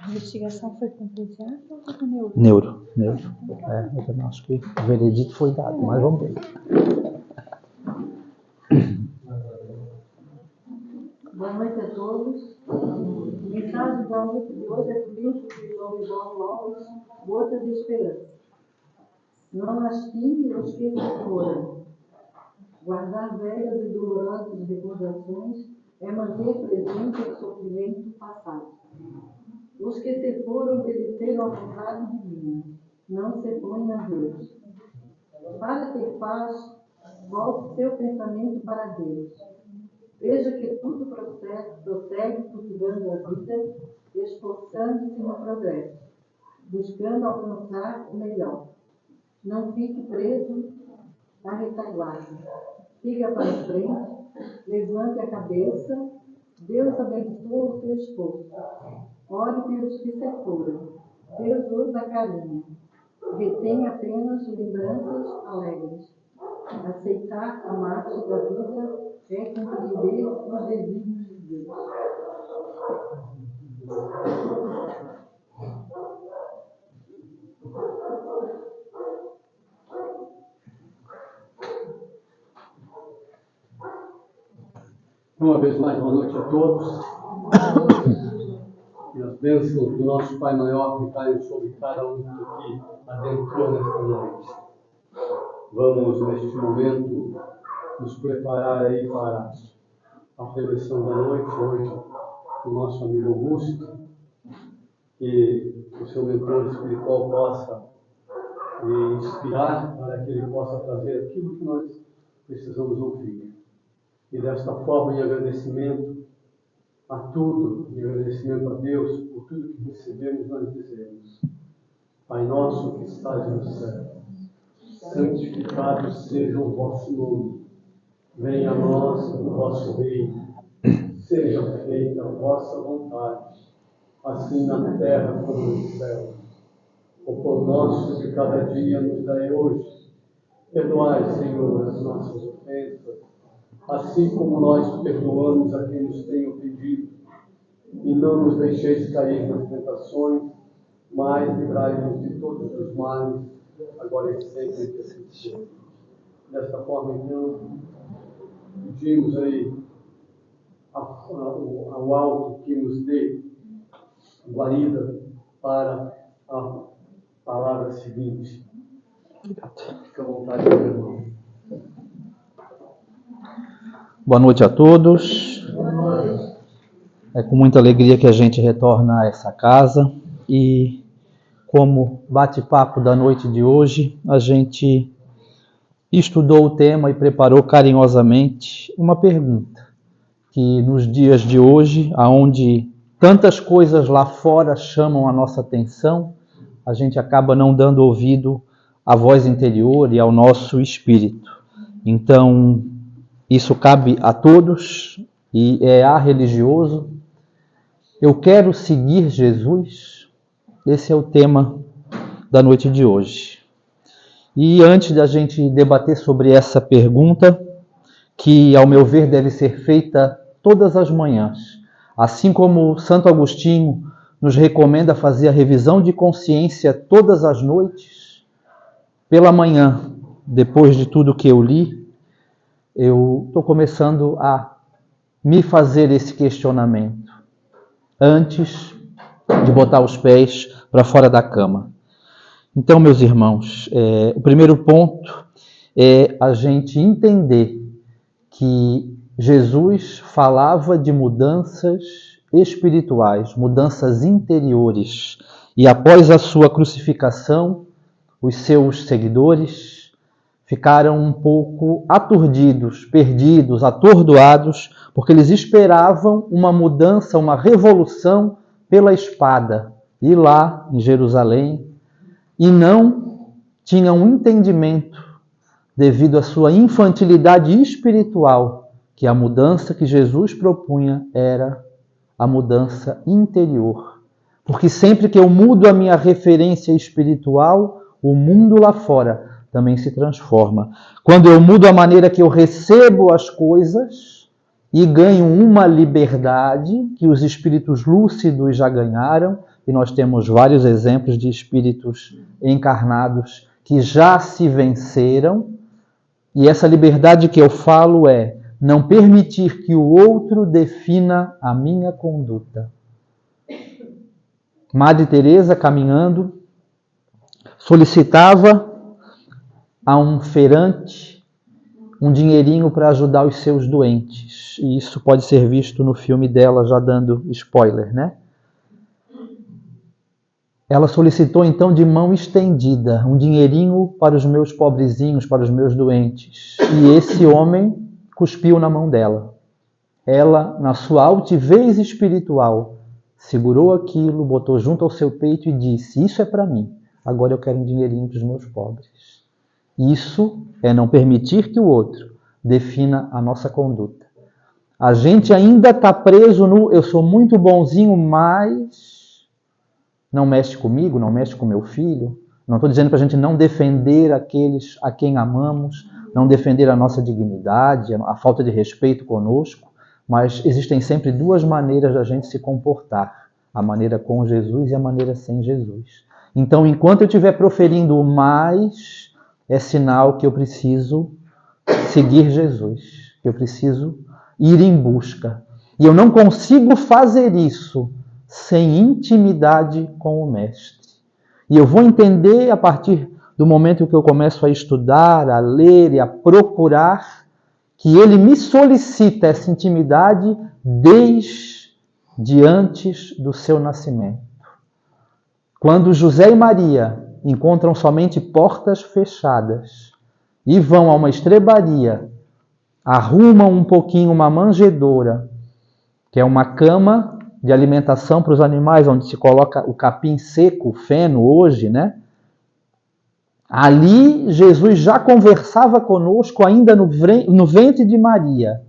A investigação foi com psiquiatra ou com neuro? Neuro. Eu também acho que o veredito foi dado, mas vamos ver. Boa noite a todos. A mensagem da noite de hoje é do livro de João Lopes, Gotas de Esperança. Não lastime os que se foram. Guardar velhas e dolorosas recordações é manter presente o sofrimento passado. Os que se foram obedeceram à vontade divina. Não se põe a Deus. Para ter paz, volte seu pensamento para Deus. Veja que tudo prossegue cultivando a vida, esforçando-se no progresso, buscando alcançar o melhor. Não fique preso à retaguarda. Siga para frente, levante a cabeça. Deus abençoa o seu esforço. Ore pelos que se foram. Deus os acarinha. Retém apenas lembranças alegres. Aceitar a marcha da vida é compreender os desígnios de Deus. Uma vez mais, boa noite a todos. E as bênçãos do nosso Pai Maior que caiam sobre cada um que adentrou nesta noite. Vamos, neste momento, nos preparar aí para a reflexão da noite, hoje, o nosso amigo Augusto, que o seu mentor espiritual possa inspirar para que ele possa trazer aquilo que nós precisamos ouvir. E desta forma, em agradecimento a tudo, em agradecimento a Deus por tudo que recebemos, nós dizemos: Pai nosso que estás no céu, santificado seja o vosso nome. Venha a nós o vosso reino. Seja feita a vossa vontade, assim na terra como no céu. O pão nosso de cada dia nos dai hoje. Perdoai, Senhor, as nossas ofensas, assim como nós perdoamos a quem nos tem ofendido. E não nos deixeis cair nas tentações, mas livrai-nos de todos os males, agora e sempre que assim seja. Desta forma, então, pedimos aí ao alto que nos dê guarida para a palavra seguinte. Fica à vontade, meu irmão. Boa noite a todos. É com muita alegria que a gente retorna a essa casa e, como bate-papo da noite de hoje, a gente estudou o tema e preparou carinhosamente uma pergunta que nos dias de hoje, onde tantas coisas lá fora chamam a nossa atenção, a gente acaba não dando ouvido à voz interior e ao nosso espírito. Então, isso cabe a todos e é religioso. Eu quero seguir Jesus. Esse é o tema da noite de hoje. E antes da gente debater sobre essa pergunta, que ao meu ver deve ser feita todas as manhãs, assim como Santo Agostinho nos recomenda fazer a revisão de consciência todas as noites, pela manhã, depois de tudo que eu li, eu estou começando a me fazer esse questionamento antes de botar os pés para fora da cama. Então, meus irmãos, o primeiro ponto é a gente entender que Jesus falava de mudanças espirituais, mudanças interiores. E após a sua crucificação, os seus seguidores ficaram um pouco aturdidos, perdidos, atordoados, porque eles esperavam uma mudança, uma revolução pela espada. E lá, em Jerusalém, e não tinham um entendimento, devido à sua infantilidade espiritual, que a mudança que Jesus propunha era a mudança interior. Porque sempre que eu mudo a minha referência espiritual, o mundo lá fora também se transforma. Quando eu mudo a maneira que eu recebo as coisas e ganho uma liberdade que os espíritos lúcidos já ganharam, e nós temos vários exemplos de espíritos encarnados que já se venceram, e essa liberdade que eu falo é não permitir que o outro defina a minha conduta. Madre Teresa, caminhando, solicitava a um feirante um dinheirinho para ajudar os seus doentes. E isso pode ser visto no filme dela, já dando spoiler, né? Ela solicitou então de mão estendida um dinheirinho para os meus pobrezinhos, para os meus doentes. E esse homem cuspiu na mão dela. Ela, na sua altivez espiritual, segurou aquilo, botou junto ao seu peito e disse: isso é para mim, agora eu quero um dinheirinho para os meus pobres. Isso é não permitir que o outro defina a nossa conduta. A gente ainda está preso no eu sou muito bonzinho, mas não mexe comigo, não mexe com meu filho. Não estou dizendo para a gente não defender aqueles a quem amamos, não defender a nossa dignidade, a falta de respeito conosco, mas existem sempre duas maneiras da gente se comportar: a maneira com Jesus e a maneira sem Jesus. Então, enquanto eu estiver proferindo o mais, é sinal que eu preciso seguir Jesus, que eu preciso ir em busca. E eu não consigo fazer isso sem intimidade com o Mestre. E eu vou entender a partir do momento que eu começo a estudar, a ler e a procurar, que ele me solicita essa intimidade desde antes do seu nascimento. Quando José e Maria encontram somente portas fechadas e vão a uma estrebaria, arrumam um pouquinho uma manjedoura, que é uma cama de alimentação para os animais, onde se coloca o capim seco, o feno hoje, né? Ali Jesus já conversava conosco ainda no ventre de Maria,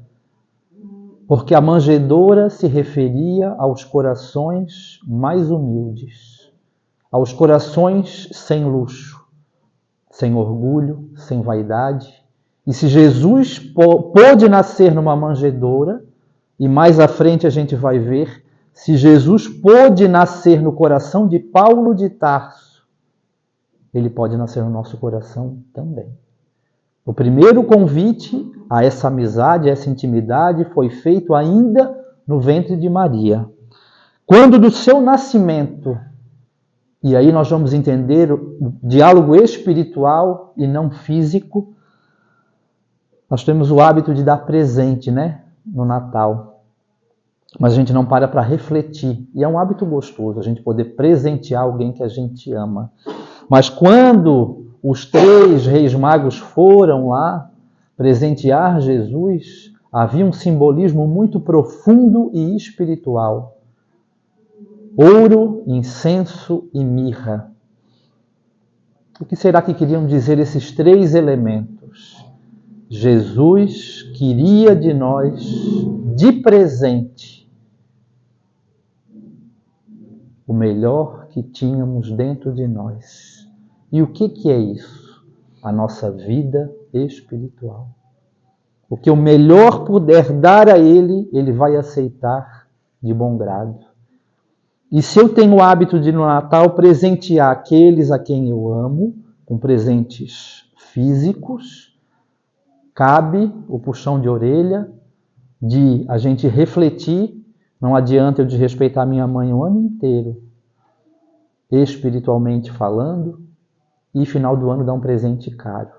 porque a manjedoura se referia aos corações mais humildes, aos corações sem luxo, sem orgulho, sem vaidade. E se Jesus pôde nascer numa manjedoura, e mais à frente a gente vai ver, se Jesus pôde nascer no coração de Paulo de Tarso, ele pode nascer no nosso coração também. O primeiro convite a essa amizade, a essa intimidade, foi feito ainda no ventre de Maria. Quando do seu nascimento, e aí nós vamos entender o diálogo espiritual e não físico, nós temos o hábito de dar presente, né, no Natal. Mas a gente não para refletir. E é um hábito gostoso a gente poder presentear alguém que a gente ama. Mas quando os 3 reis magos foram lá presentear Jesus, havia um simbolismo muito profundo e espiritual. Ouro, incenso e mirra. O que será que queriam dizer esses 3 elementos? Jesus queria de nós, de presente, o melhor que tínhamos dentro de nós. E o que é isso? A nossa vida espiritual. O que eu melhor puder dar a Ele, Ele vai aceitar de bom grado. E se eu tenho o hábito de no Natal presentear aqueles a quem eu amo, com presentes físicos, cabe o puxão de orelha de a gente refletir. Não adianta eu desrespeitar minha mãe o ano inteiro, espiritualmente falando, e final do ano dar um presente caro.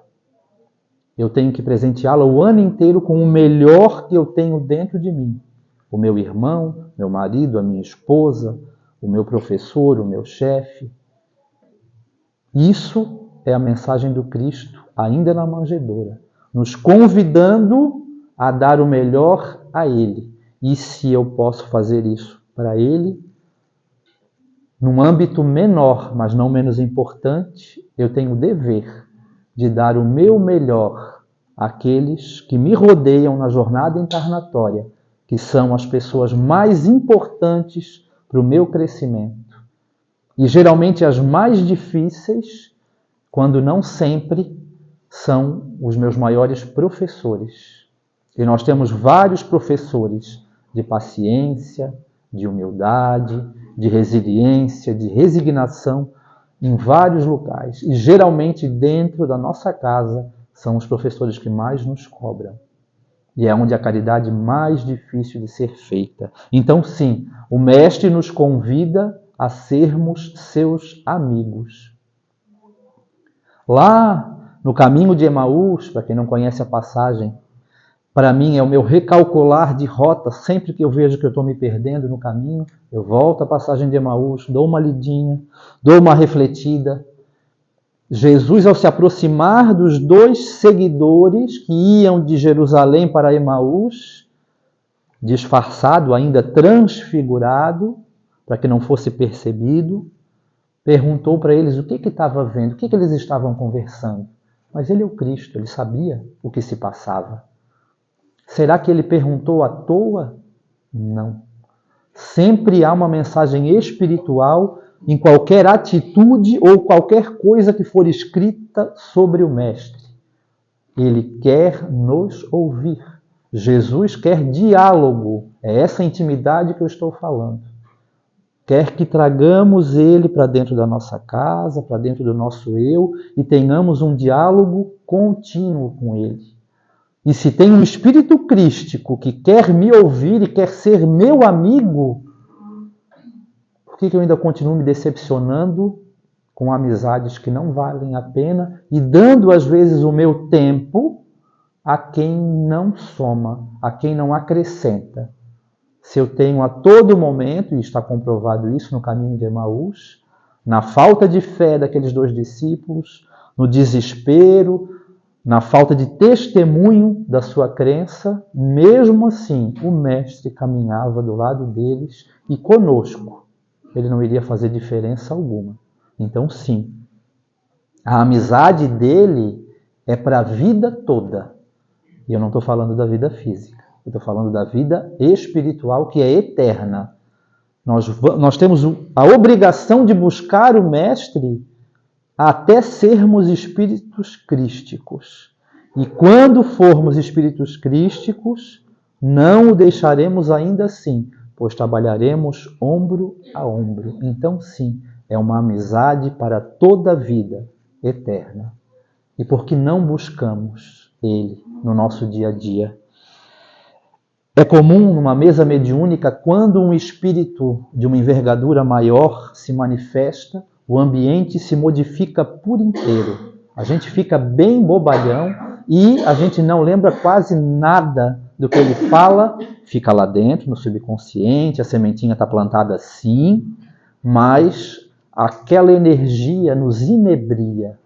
Eu tenho que presenteá-la o ano inteiro com o melhor que eu tenho dentro de mim. O meu irmão, meu marido, a minha esposa, o meu professor, o meu chefe. Isso é a mensagem do Cristo, ainda na manjedoura, nos convidando a dar o melhor a Ele. E se eu posso fazer isso para Ele, num âmbito menor, mas não menos importante, eu tenho o dever de dar o meu melhor àqueles que me rodeiam na jornada encarnatória, que são as pessoas mais importantes para o meu crescimento. E geralmente as mais difíceis, quando não sempre, são os meus maiores professores. E nós temos vários professores de paciência, de humildade, de resiliência, de resignação em vários locais. E geralmente dentro da nossa casa são os professores que mais nos cobram. E é onde a caridade mais difícil de ser feita. Então, sim, o Mestre nos convida a sermos seus amigos. Lá no caminho de Emaús, para quem não conhece a passagem, para mim é o meu recalcular de rota. Sempre que eu vejo que eu estou me perdendo no caminho, eu volto à passagem de Emaús, dou uma lidinha, dou uma refletida. Jesus, ao se aproximar dos 2 seguidores que iam de Jerusalém para Emaús, disfarçado, ainda transfigurado, para que não fosse percebido, perguntou para eles o que estava vendo, o que eles estavam conversando. Mas ele é o Cristo, ele sabia o que se passava. Será que ele perguntou à toa? Não. Sempre há uma mensagem espiritual em qualquer atitude ou qualquer coisa que for escrita sobre o Mestre. Ele quer nos ouvir. Jesus quer diálogo. É essa intimidade que eu estou falando. Quer que tragamos ele para dentro da nossa casa, para dentro do nosso eu e tenhamos um diálogo contínuo com ele. E se tem um espírito crístico que quer me ouvir e quer ser meu amigo, por que eu ainda continuo me decepcionando com amizades que não valem a pena e dando às vezes o meu tempo a quem não soma, a quem não acrescenta? Se eu tenho a todo momento, e está comprovado isso no caminho de Emaús, na falta de fé daqueles 2 discípulos, no desespero, na falta de testemunho da sua crença, mesmo assim o Mestre caminhava do lado deles e conosco. Ele não iria fazer diferença alguma. Então, sim, a amizade dele é para a vida toda. E eu não estou falando da vida física. Eu estou falando da vida espiritual, que é eterna. Nós temos a obrigação de buscar o Mestre até sermos espíritos crísticos. E quando formos espíritos crísticos, não o deixaremos ainda assim, pois trabalharemos ombro a ombro. Então, sim, é uma amizade para toda a vida eterna. E por que não buscamos ele no nosso dia a dia? É comum numa mesa mediúnica, quando um espírito de uma envergadura maior se manifesta, o ambiente se modifica por inteiro. A gente fica bem bobalhão e a gente não lembra quase nada do que ele fala. Fica lá dentro, no subconsciente, a sementinha está plantada sim, mas aquela energia nos inebria.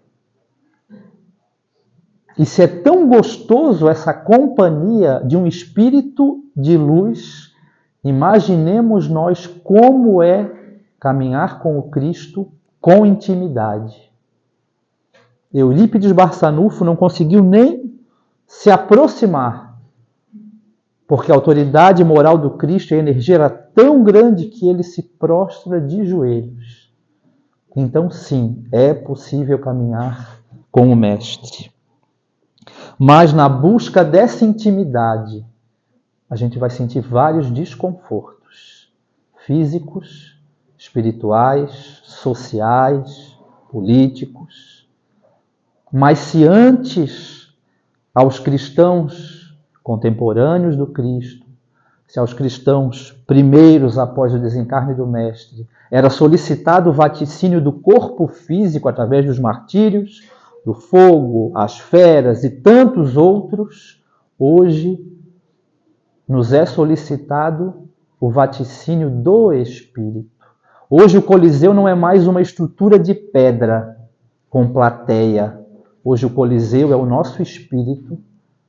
E se é tão gostoso essa companhia de um espírito de luz, imaginemos nós como é caminhar com o Cristo com intimidade. Eurípides Barçanufo não conseguiu nem se aproximar, porque a autoridade moral do Cristo e a energia era tão grande que ele se prostra de joelhos. Então, sim, é possível caminhar com o Mestre. Mas na busca dessa intimidade, a gente vai sentir vários desconfortos físicos, espirituais, sociais, políticos. Mas se antes aos cristãos contemporâneos do Cristo, se aos cristãos primeiros após o desencarne do Mestre, era solicitado o vaticínio do corpo físico através dos martírios, do fogo, as feras e tantos outros, hoje nos é solicitado o vaticínio do Espírito. Hoje o Coliseu não é mais uma estrutura de pedra com plateia. Hoje o Coliseu é o nosso espírito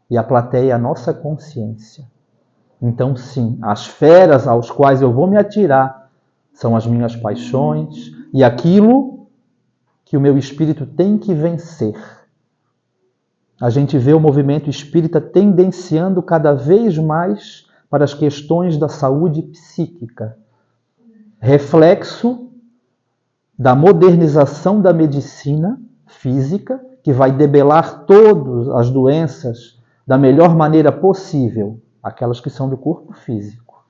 e a plateia é a nossa consciência. Então, sim, as feras aos quais eu vou me atirar são as minhas paixões e aquilo que o meu espírito tem que vencer. A gente vê o movimento espírita tendenciando cada vez mais para as questões da saúde psíquica, reflexo da modernização da medicina física, que vai debelar todas as doenças da melhor maneira possível, aquelas que são do corpo físico,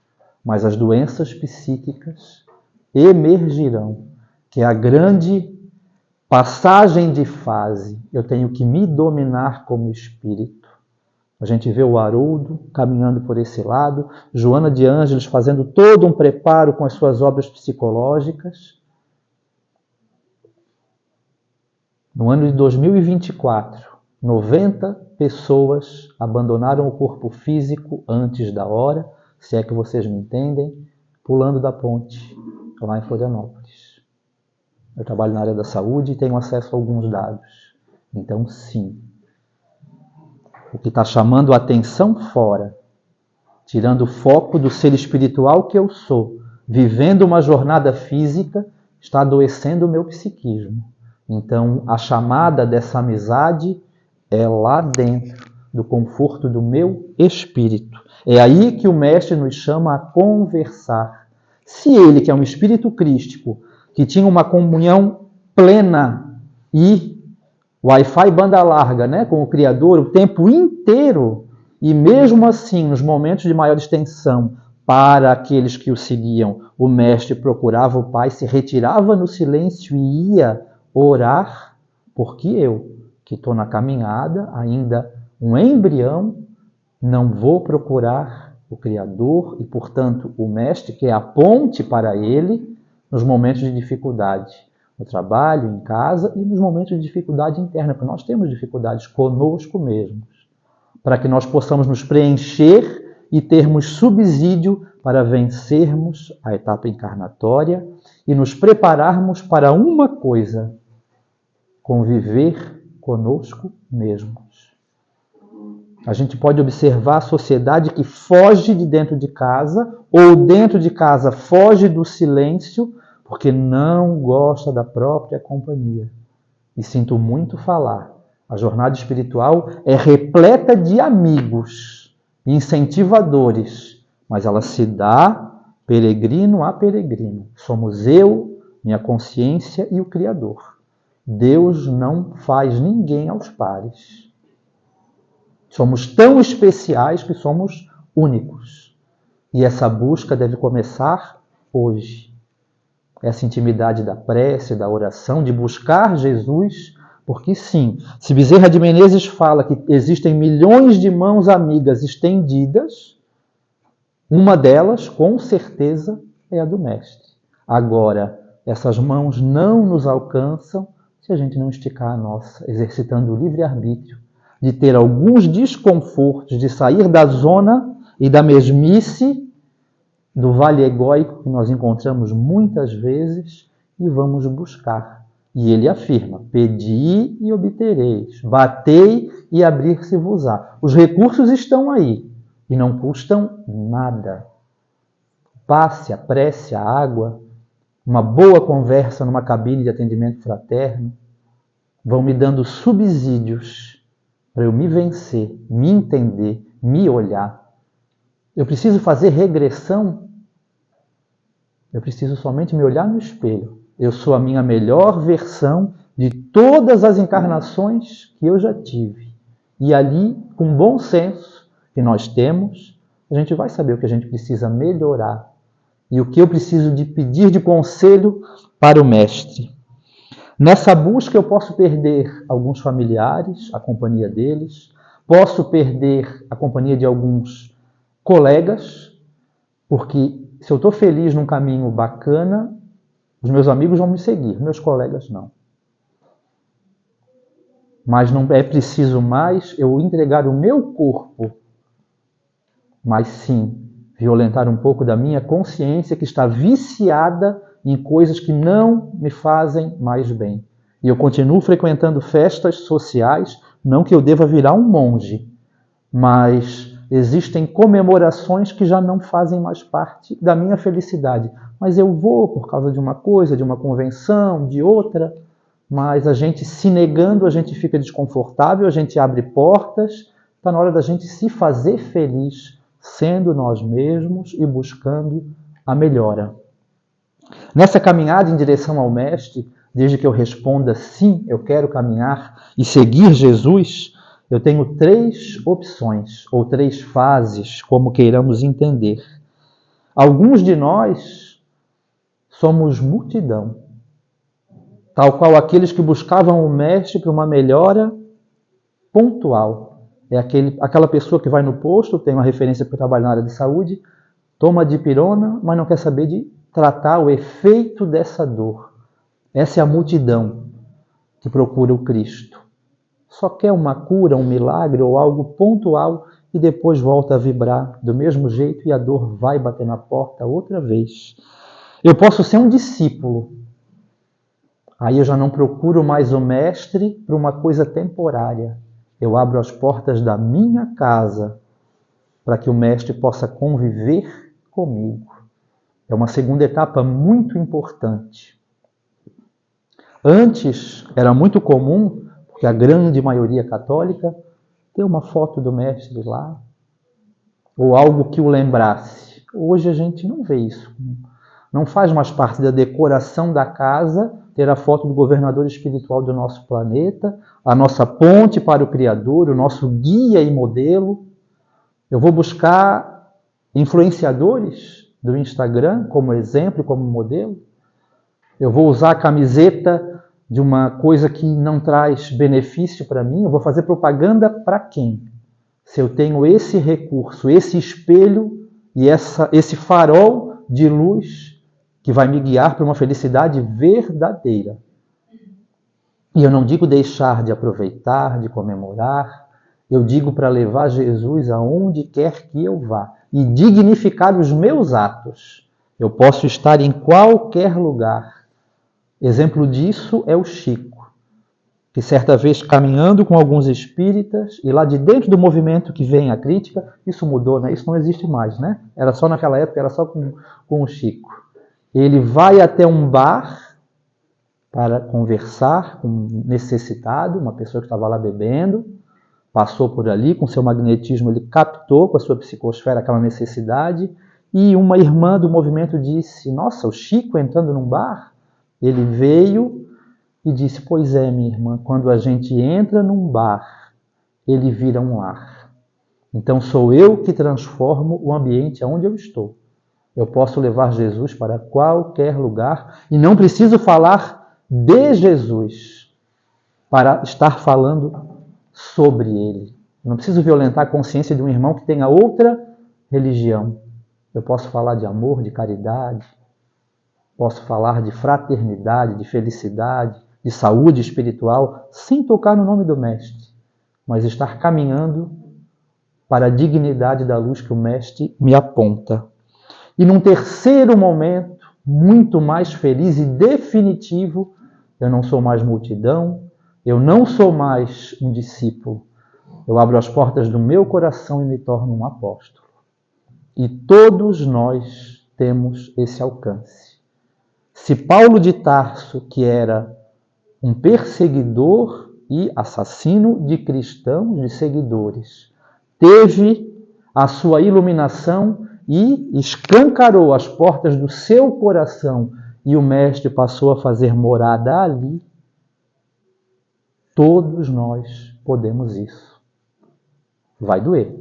mas as doenças psíquicas emergirão, que é a grande passagem de fase. Eu tenho que me dominar como espírito. A gente vê o Haroldo caminhando por esse lado, Joana de Ângeles fazendo todo um preparo com as suas obras psicológicas. No ano de 2024, 90 pessoas abandonaram o corpo físico antes da hora, se é que vocês me entendem, pulando da ponte, lá em Florianópolis. Eu trabalho na área da saúde e tenho acesso a alguns dados. Então, sim. O que está chamando a atenção fora, tirando o foco do ser espiritual que eu sou, vivendo uma jornada física, está adoecendo o meu psiquismo. Então, a chamada dessa amizade é lá dentro, do conforto do meu espírito. É aí que o Mestre nos chama a conversar. Se ele, que é um espírito crístico, que tinha uma comunhão plena e Wi-Fi banda larga, né, com o Criador o tempo inteiro, e mesmo assim, nos momentos de maior extensão, para aqueles que o seguiam, o Mestre procurava o Pai, se retirava no silêncio e ia orar, porque eu, que estou na caminhada, ainda um embrião, não vou procurar o Criador e, portanto, o Mestre, que é a ponte para ele, nos momentos de dificuldade, no trabalho, em casa e nos momentos de dificuldade interna, porque nós temos dificuldades conosco mesmos, para que nós possamos nos preencher e termos subsídio para vencermos a etapa encarnatória e nos prepararmos para uma coisa: conviver conosco mesmos. A gente pode observar a sociedade que foge de dentro de casa, ou dentro de casa foge do silêncio, porque não gosta da própria companhia. E sinto muito falar, a jornada espiritual é repleta de amigos, incentivadores, mas ela se dá peregrino a peregrino. Somos eu, minha consciência e o Criador. Deus não faz ninguém aos pares. Somos tão especiais que somos únicos. E essa busca deve começar hoje. Essa intimidade da prece, da oração, de buscar Jesus, porque sim, se Bezerra de Menezes fala que existem milhões de mãos amigas estendidas, uma delas, com certeza, é a do Mestre. Agora, essas mãos não nos alcançam se a gente não esticar a nossa, exercitando o livre-arbítrio, de ter alguns desconfortos, de sair da zona e da mesmice do vale egóico que nós encontramos muitas vezes e vamos buscar. E ele afirma: pedi e obtereis, batei e abrir-se-vos-á. Os recursos estão aí e não custam nada. Passe, a prece, a água, uma boa conversa numa cabine de atendimento fraterno, vão me dando subsídios para eu me vencer, me entender, me olhar. Eu preciso fazer regressão? Eu preciso somente me olhar no espelho. Eu sou a minha melhor versão de todas as encarnações que eu já tive. E ali, com bom senso que nós temos, a gente vai saber o que a gente precisa melhorar e o que eu preciso de pedir de conselho para o Mestre. Nessa busca eu posso perder alguns familiares, a companhia deles, posso perder a companhia de alguns colegas, porque se eu estou feliz num caminho bacana, os meus amigos vão me seguir, meus colegas não. Mas não é preciso mais eu entregar o meu corpo, mas sim violentar um pouco da minha consciência que está viciada em coisas que não me fazem mais bem. E eu continuo frequentando festas sociais, não que eu deva virar um monge, mas existem comemorações que já não fazem mais parte da minha felicidade. Mas eu vou por causa de uma coisa, de uma convenção, de outra, mas a gente se negando, a gente fica desconfortável, a gente abre portas, está na hora da gente se fazer feliz, sendo nós mesmos e buscando a melhora. Nessa caminhada em direção ao Mestre, desde que eu responda sim, eu quero caminhar e seguir Jesus, eu tenho 3 opções, ou 3 fases, como queiramos entender. Alguns de nós Somos multidão. Tal qual aqueles que buscavam o mestre para uma melhora pontual. É aquela pessoa que vai no posto, tem uma referência para trabalhar na área de saúde, toma dipirona, mas não quer saber de tratar o efeito dessa dor. Essa é a multidão que procura o Cristo. Só quer uma cura, um milagre ou algo pontual e depois volta a vibrar do mesmo jeito e a dor vai bater na porta outra vez. Eu posso ser um discípulo. Aí eu já não procuro mais o mestre para uma coisa temporária. Eu abro as portas da minha casa para que o mestre possa conviver comigo. É uma segunda etapa muito importante. Antes era muito comum, porque a grande maioria católica, ter uma foto do mestre lá, ou algo que o lembrasse. Hoje a gente não vê isso. Não faz mais parte da decoração da casa ter a foto do governador espiritual do nosso planeta, a nossa ponte para o Criador, o nosso guia e modelo. Eu vou buscar influenciadores do Instagram como exemplo, como modelo. Eu vou usar a camiseta de uma coisa que não traz benefício para mim. Eu vou fazer propaganda para quem? Se eu tenho esse recurso, esse espelho e esse farol de luz que vai me guiar para uma felicidade verdadeira. E eu não digo deixar de aproveitar, de comemorar. Eu digo para levar Jesus aonde quer que eu vá e dignificar os meus atos. Eu posso estar em qualquer lugar. Exemplo disso é o Chico, que certa vez caminhando com alguns espíritas, e lá de dentro do movimento que vem a crítica, isso mudou, né? Isso não existe mais, né? Era só naquela época, era só com o Chico. Ele vai até um bar para conversar com um necessitado, uma pessoa que estava lá bebendo, passou por ali, com seu magnetismo ele captou com a sua psicosfera aquela necessidade, e uma irmã do movimento disse, nossa, o Chico entrando num bar? Ele veio e disse, pois é, minha irmã, quando a gente entra num bar, ele vira um lar. Então sou eu que transformo o ambiente onde eu estou. Eu posso levar Jesus para qualquer lugar e não preciso falar de Jesus para estar falando sobre ele. Não preciso violentar a consciência de um irmão que tenha outra religião. Eu posso falar de amor, de caridade, posso falar de fraternidade, de felicidade, de saúde espiritual, sem tocar no nome do Mestre, mas estar caminhando para a dignidade da luz que o Mestre me aponta. E num terceiro momento, muito mais feliz e definitivo, eu não sou mais multidão, eu não sou mais um discípulo. Eu abro as portas do meu coração e me torno um apóstolo. E todos nós temos esse alcance. Se Paulo de Tarso, que era um perseguidor e assassino de cristãos, de seguidores, teve a sua iluminação e escancarou as portas do seu coração e o Mestre passou a fazer morada ali, todos nós podemos isso. Vai doer.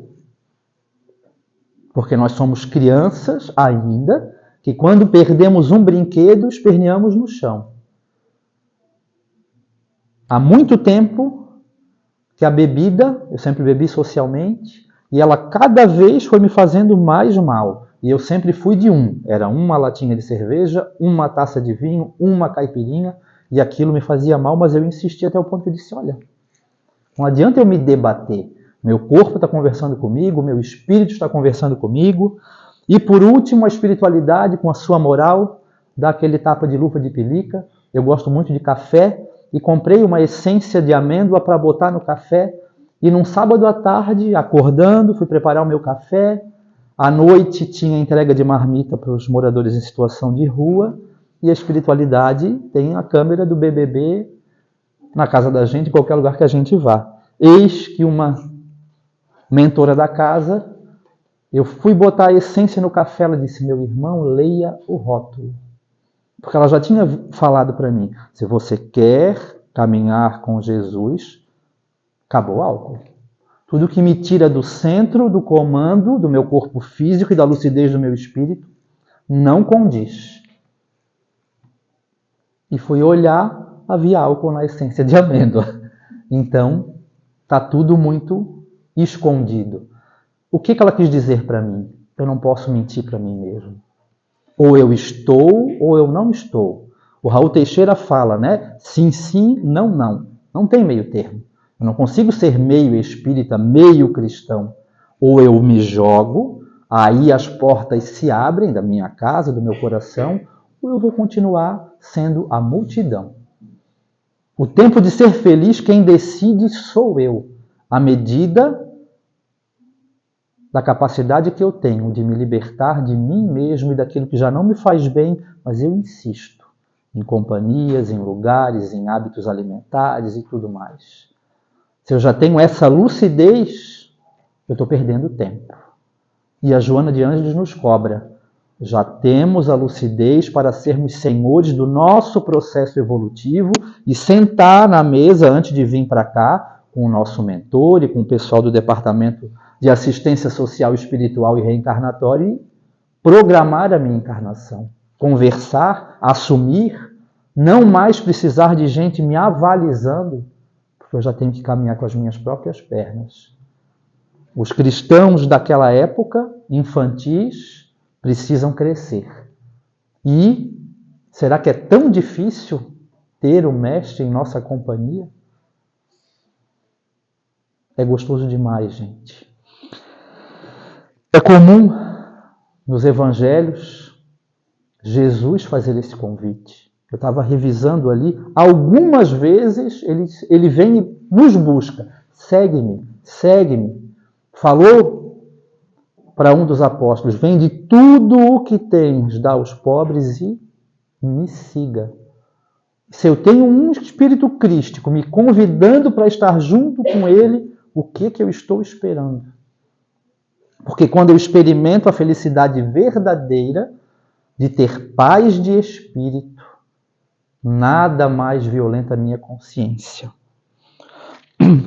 Porque nós somos crianças ainda, que quando perdemos um brinquedo, esperneamos no chão. Há muito tempo que a bebida, eu sempre bebi socialmente, e ela cada vez foi me fazendo mais mal. E eu sempre fui de um. Era uma latinha de cerveja, uma taça de vinho, uma caipirinha, e aquilo me fazia mal, mas eu insisti até o ponto que eu disse, olha, não adianta eu me debater. Meu corpo está conversando comigo, meu espírito está conversando comigo. E por último, a espiritualidade, com a sua moral, dá aquele tapa de luva de pelica. Eu gosto muito de café e comprei uma essência de amêndoa para botar no café. E num sábado à tarde, acordando, fui preparar o meu café. À noite tinha entrega de marmita para os moradores em situação de rua. E a espiritualidade tem a câmera do BBB na casa da gente, em qualquer lugar que a gente vá. Eis que uma mentora da casa, eu fui botar a essência no café, ela disse, meu irmão, leia o rótulo. Porque ela já tinha falado para mim, se você quer caminhar com Jesus, acabou o álcool. Tudo que me tira do centro, do comando, do meu corpo físico e da lucidez do meu espírito, não condiz. E fui olhar, havia álcool na essência de amêndoa. Então, está tudo muito escondido. O que ela quis dizer para mim? Eu não posso mentir para mim mesmo. Ou eu estou, ou eu não estou. O Raul Teixeira fala, né? Sim, sim, não, não. Não tem meio termo. Eu não consigo ser meio espírita, meio cristão. Ou eu me jogo, aí as portas se abrem da minha casa, do meu coração, ou eu vou continuar sendo a multidão. O tempo de ser feliz, quem decide sou eu. À medida da capacidade que eu tenho de me libertar de mim mesmo e daquilo que já não me faz bem, mas eu insisto em companhias, em lugares, em hábitos alimentares e tudo mais. Se eu já tenho essa lucidez, eu estou perdendo tempo. E a Joana de Ângeles nos cobra. Já temos a lucidez para sermos senhores do nosso processo evolutivo e sentar na mesa antes de vir para cá com o nosso mentor e com o pessoal do Departamento de Assistência Social, Espiritual e Reencarnatória e programar a minha encarnação. Conversar, assumir, não mais precisar de gente me avalizando, porque eu já tenho que caminhar com as minhas próprias pernas. Os cristãos daquela época, infantis, precisam crescer. E será que é tão difícil ter o mestre em nossa companhia? É gostoso demais, gente. É comum nos evangelhos Jesus fazer esse convite. Eu estava revisando ali, algumas vezes ele vem e nos busca. Segue-me, segue-me. Falou para um dos apóstolos, vende tudo o que tens, dá aos pobres e me siga. Se eu tenho um espírito crístico me convidando para estar junto com ele, o que eu estou esperando? Porque quando eu experimento a felicidade verdadeira de ter paz de espírito, nada mais violenta a minha consciência.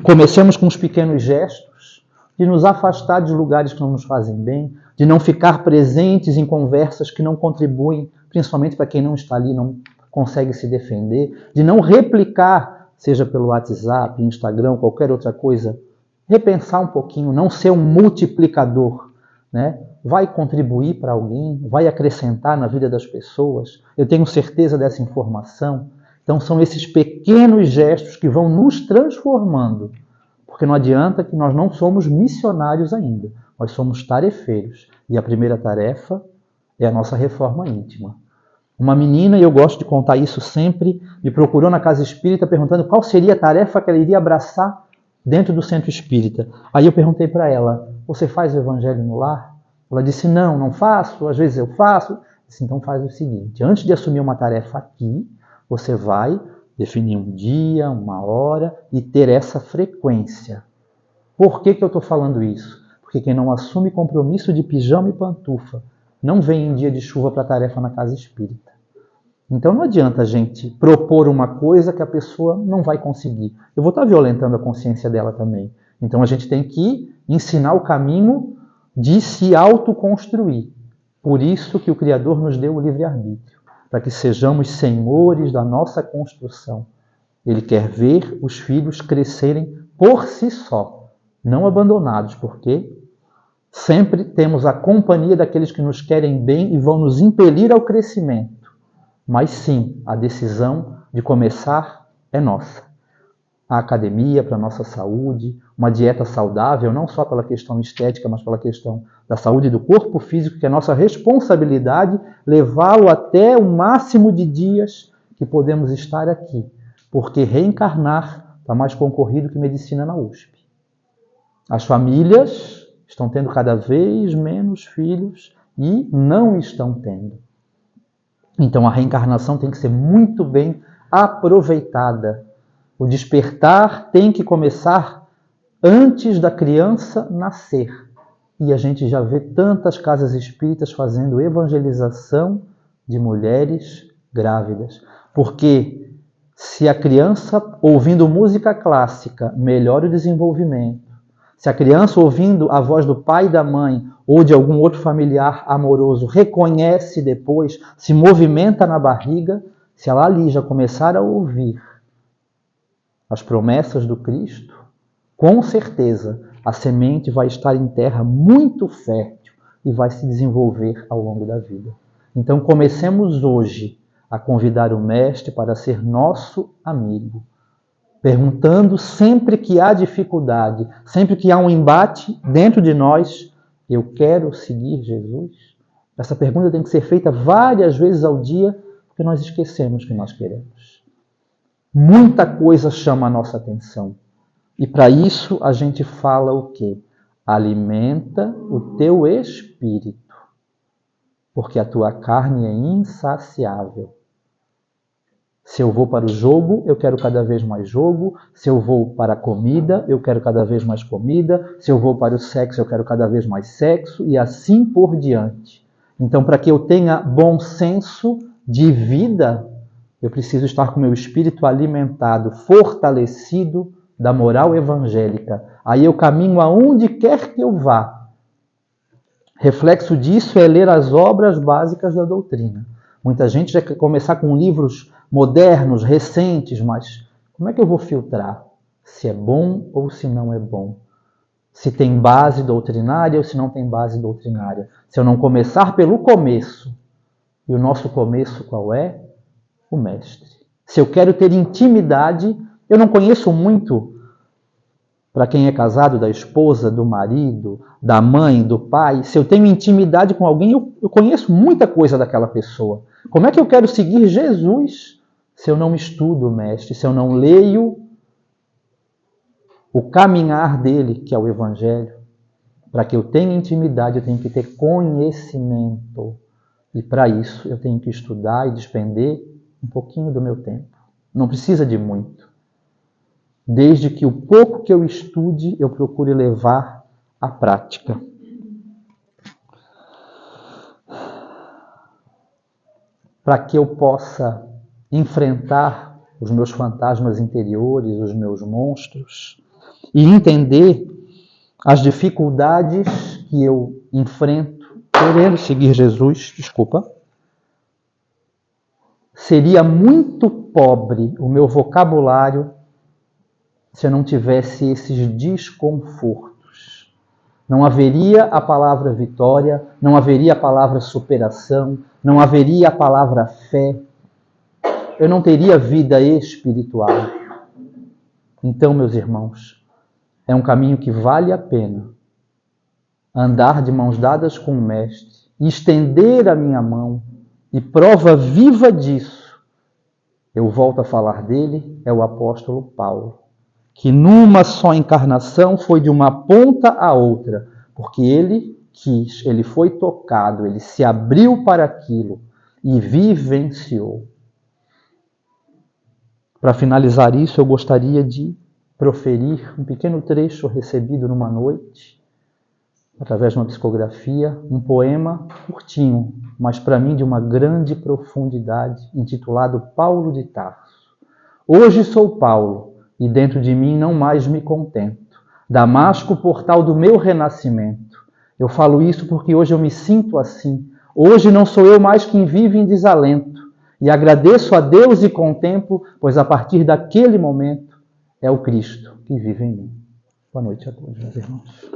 Comecemos com os pequenos gestos de nos afastar de lugares que não nos fazem bem, de não ficar presentes em conversas que não contribuem, principalmente para quem não está ali, não consegue se defender, de não replicar, seja pelo WhatsApp, Instagram, qualquer outra coisa, repensar um pouquinho, não ser um multiplicador, né? Vai contribuir para alguém, vai acrescentar na vida das pessoas, eu tenho certeza dessa informação. Então são esses pequenos gestos que vão nos transformando, porque não adianta que nós não somos missionários ainda, nós somos tarefeiros, e a primeira tarefa é a nossa reforma íntima. Uma menina, e eu gosto de contar isso sempre, me procurou na casa espírita perguntando qual seria a tarefa que ela iria abraçar dentro do centro espírita. Aí eu perguntei para ela, você faz o evangelho no lar? Ela disse, não faço, às vezes eu faço. Eu disse, então faz o seguinte, antes de assumir uma tarefa aqui, você vai definir um dia, uma hora e ter essa frequência. Por que eu estou falando isso? Porque quem não assume compromisso de pijama e pantufa não vem em dia de chuva para a tarefa na casa espírita. Então não adianta a gente propor uma coisa que a pessoa não vai conseguir. Eu vou estar violentando a consciência dela também. Então a gente tem que ensinar o caminho de se autoconstruir. Por isso que o Criador nos deu o livre-arbítrio, para que sejamos senhores da nossa construção. Ele quer ver os filhos crescerem por si só, não abandonados, porque sempre temos a companhia daqueles que nos querem bem e vão nos impelir ao crescimento. Mas sim, a decisão de começar é nossa. A academia para a nossa saúde, uma dieta saudável, não só pela questão estética, mas pela questão da saúde do corpo físico, que é nossa responsabilidade levá-lo até o máximo de dias que podemos estar aqui. Porque reencarnar está mais concorrido que medicina na USP. As famílias estão tendo cada vez menos filhos e não estão tendo. Então a reencarnação tem que ser muito bem aproveitada. O despertar tem que começar antes da criança nascer. E a gente já vê tantas casas espíritas fazendo evangelização de mulheres grávidas. Porque se a criança ouvindo música clássica melhora o desenvolvimento, se a criança ouvindo a voz do pai e da mãe ou de algum outro familiar amoroso reconhece depois, se movimenta na barriga, se ela ali já começar a ouvir as promessas do Cristo, com certeza a semente vai estar em terra muito fértil e vai se desenvolver ao longo da vida. Então comecemos hoje a convidar o Mestre para ser nosso amigo, perguntando sempre que há dificuldade, sempre que há um embate dentro de nós, eu quero seguir Jesus? Essa pergunta tem que ser feita várias vezes ao dia, porque nós esquecemos que nós queremos. Muita coisa chama a nossa atenção. E para isso a gente fala o quê? Alimenta o teu espírito, porque a tua carne é insaciável. Se eu vou para o jogo, eu quero cada vez mais jogo. Se eu vou para a comida, eu quero cada vez mais comida. Se eu vou para o sexo, eu quero cada vez mais sexo. E assim por diante. Então, para que eu tenha bom senso de vida, eu preciso estar com o meu espírito alimentado, fortalecido da moral evangélica. Aí eu caminho aonde quer que eu vá. Reflexo disso é ler as obras básicas da doutrina. Muita gente já quer começar com livros modernos, recentes, mas como é que eu vou filtrar se é bom ou se não é bom? Se tem base doutrinária ou se não tem base doutrinária? Se eu não começar pelo começo, e o nosso começo qual é? O Mestre. Se eu quero ter intimidade, eu não conheço muito para quem é casado, da esposa, do marido, da mãe, do pai. Se eu tenho intimidade com alguém, eu conheço muita coisa daquela pessoa. Como é que eu quero seguir Jesus se eu não estudo o Mestre, se eu não leio o caminhar dele, que é o Evangelho? Para que eu tenha intimidade, eu tenho que ter conhecimento. E para isso, eu tenho que estudar e despender um pouquinho do meu tempo. Não precisa de muito. Desde que o pouco que eu estude, eu procure levar à prática. Para que eu possa enfrentar os meus fantasmas interiores, os meus monstros, e entender as dificuldades que eu enfrento querendo seguir Jesus, seria muito pobre o meu vocabulário se eu não tivesse esses desconfortos. Não haveria a palavra vitória, não haveria a palavra superação, não haveria a palavra fé. Eu não teria vida espiritual. Então, meus irmãos, é um caminho que vale a pena andar de mãos dadas com o Mestre, estender a minha mão, e prova viva disso, eu volto a falar dele, é o apóstolo Paulo, que numa só encarnação foi de uma ponta a outra, porque ele quis, ele foi tocado, ele se abriu para aquilo e vivenciou. Para finalizar isso, eu gostaria de proferir um pequeno trecho recebido numa noite, através de uma psicografia, um poema curtinho, mas para mim de uma grande profundidade, intitulado Paulo de Tarso. Hoje sou Paulo, e dentro de mim não mais me contento. Damasco, portal do meu renascimento. Eu falo isso porque hoje eu me sinto assim. Hoje não sou eu mais quem vive em desalento. E agradeço a Deus e contemplo, pois a partir daquele momento é o Cristo que vive em mim. Boa noite a todos, meus irmãos.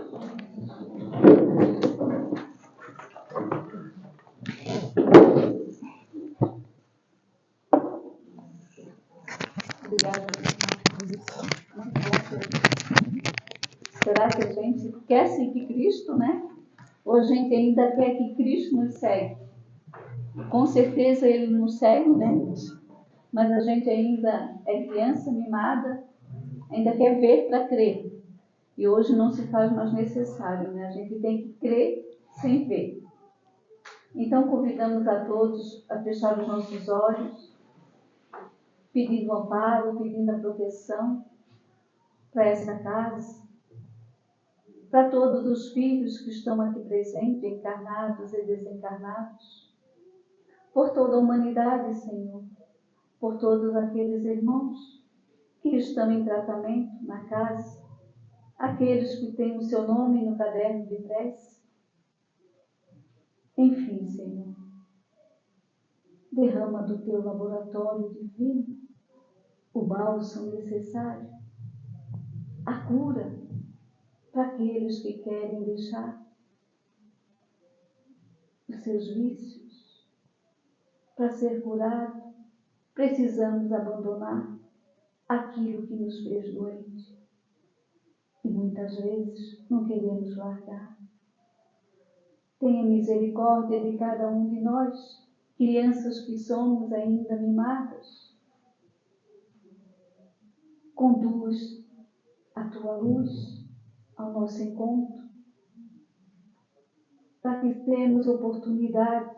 Obrigada. Será que a gente quer seguir Cristo, né? Ou a gente ainda quer que Cristo nos segue? Com certeza Ele nos segue, né? Mas a gente ainda é criança mimada, ainda quer ver para crer. E hoje não se faz mais necessário, né? A gente tem que crer sem ver. Então convidamos a todos a fechar os nossos olhos, pedindo amparo, pedindo a proteção para essa casa, para todos os filhos que estão aqui presentes, encarnados e desencarnados, por toda a humanidade, Senhor, por todos aqueles irmãos que estão em tratamento na casa, aqueles que têm o seu nome no caderno de prece. Enfim, Senhor, Derrama do teu laboratório divino o bálsamo necessário, a cura para aqueles que querem deixar os seus vícios. Para ser curado, precisamos abandonar aquilo que nos fez doente. E muitas vezes não queremos largar. Tenha misericórdia de cada um de nós, crianças que somos ainda mimadas. Conduz a tua luz ao nosso encontro, para que tenhamos oportunidade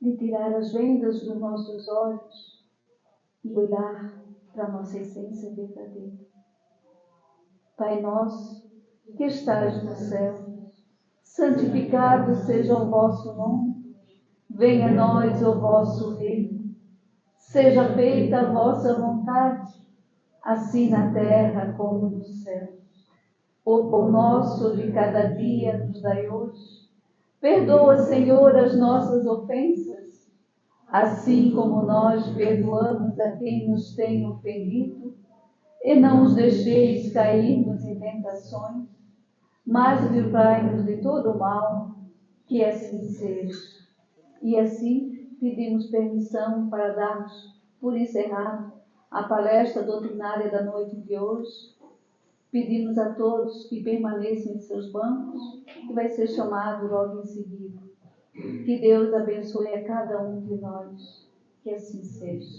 de tirar as vendas dos nossos olhos e olhar para a nossa essência verdadeira. Pai nosso, que estais no céu, santificado seja o vosso nome, venha a nós o vosso reino, seja feita a vossa vontade, assim na terra como no céu. O pão nosso de cada dia nos dai hoje. Perdoa, Senhor, as nossas ofensas, assim como nós perdoamos a quem nos tem ofendido, e não os deixeis cairmos em tentações, mas livrai-nos de todo o mal, que assim seja. E assim pedimos permissão para darmos por encerrado a palestra doutrinária da noite de hoje. Pedimos a todos que permaneçam em seus bancos, que vai ser chamado logo em seguida. Que Deus abençoe a cada um de nós. Que assim seja.